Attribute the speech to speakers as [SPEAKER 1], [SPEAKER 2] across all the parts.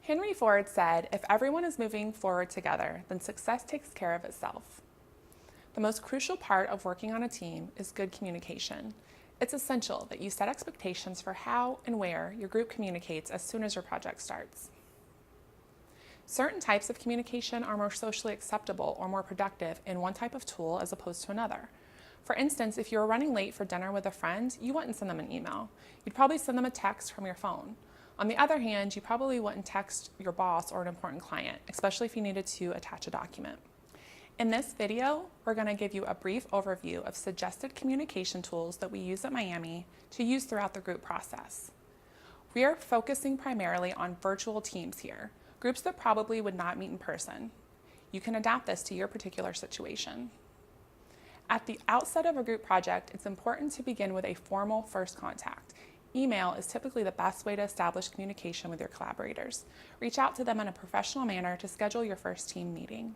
[SPEAKER 1] Henry Ford said, "If everyone is moving forward together, then success takes care of itself." The most crucial part of working on a team is good communication. It's essential that you set expectations for how and where your group communicates as soon as your project starts. Certain types of communication are more socially acceptable or more productive in one type of tool as opposed to another. For instance, if you were running late for dinner with a friend, you wouldn't send them an email. You'd probably send them a text from your phone. On the other hand, you probably wouldn't text your boss or an important client, especially if you needed to attach a document. In this video, we're going to give you a brief overview of suggested communication tools that we use at Miami to use throughout the group process. We are focusing primarily on virtual teams here, groups that probably would not meet in person. You can adapt this to your particular situation. At the outset of a group project, it's important to begin with a formal first contact. Email is typically the best way to establish communication with your collaborators. Reach out to them in a professional manner to schedule your first team meeting.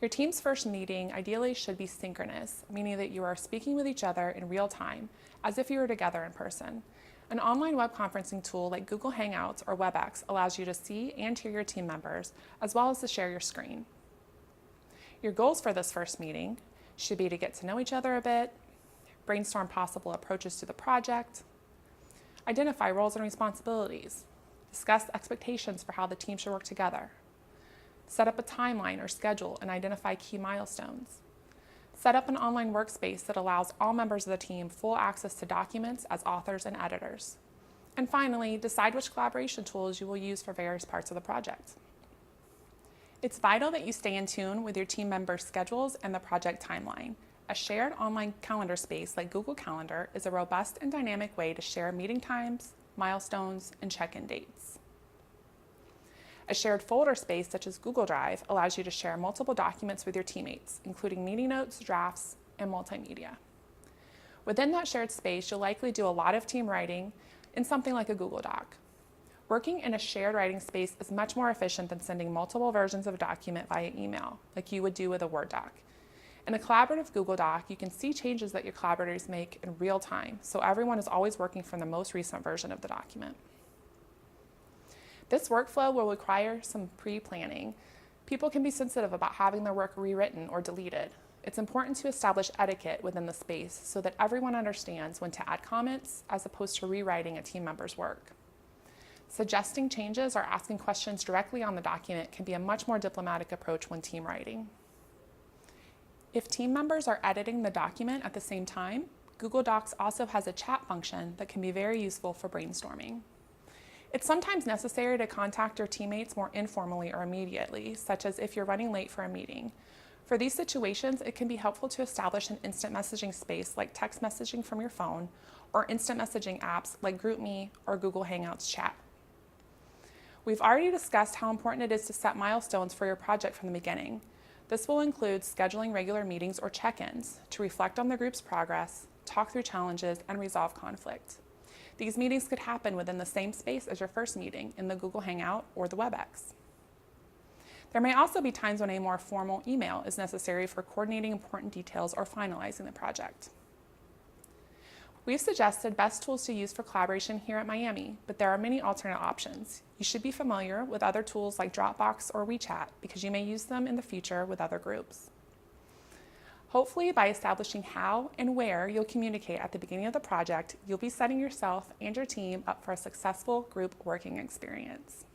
[SPEAKER 1] Your team's first meeting ideally should be synchronous, meaning that you are speaking with each other in real time, as if you were together in person. An online web conferencing tool like Google Hangouts or WebEx allows you to see and hear your team members, as well as to share your screen. Your goals for this first meeting should be to get to know each other a bit, brainstorm possible approaches to the project, identify roles and responsibilities, discuss expectations for how the team should work together, set up a timeline or schedule and identify key milestones, set up an online workspace that allows all members of the team full access to documents as authors and editors, and finally, decide which collaboration tools you will use for various parts of the project. It's vital that you stay in tune with your team members' schedules and the project timeline. A shared online calendar space like Google Calendar is a robust and dynamic way to share meeting times, milestones, and check-in dates. A shared folder space such as Google Drive allows you to share multiple documents with your teammates, including meeting notes, drafts, and multimedia. Within that shared space, you'll likely do a lot of team writing in something like a Google Doc. Working in a shared writing space is much more efficient than sending multiple versions of a document via email, like you would do with a Word doc. In a collaborative Google Doc, you can see changes that your collaborators make in real time, so everyone is always working from the most recent version of the document. This workflow will require some pre-planning. People can be sensitive about having their work rewritten or deleted. It's important to establish etiquette within the space so that everyone understands when to add comments as opposed to rewriting a team member's work. Suggesting changes or asking questions directly on the document can be a much more diplomatic approach when team writing. If team members are editing the document at the same time, Google Docs also has a chat function that can be very useful for brainstorming. It's sometimes necessary to contact your teammates more informally or immediately, such as if you're running late for a meeting. For these situations, it can be helpful to establish an instant messaging space like text messaging from your phone or instant messaging apps like GroupMe or Google Hangouts Chat. We've already discussed how important it is to set milestones for your project from the beginning. This will include scheduling regular meetings or check-ins to reflect on the group's progress, talk through challenges, and resolve conflict. These meetings could happen within the same space as your first meeting in the Google Hangout or the WebEx. There may also be times when a more formal email is necessary for coordinating important details or finalizing the project. We've suggested best tools to use for collaboration here at Miami, but there are many alternate options. You should be familiar with other tools like Dropbox or WeChat because you may use them in the future with other groups. Hopefully, by establishing how and where you'll communicate at the beginning of the project, you'll be setting yourself and your team up for a successful group working experience.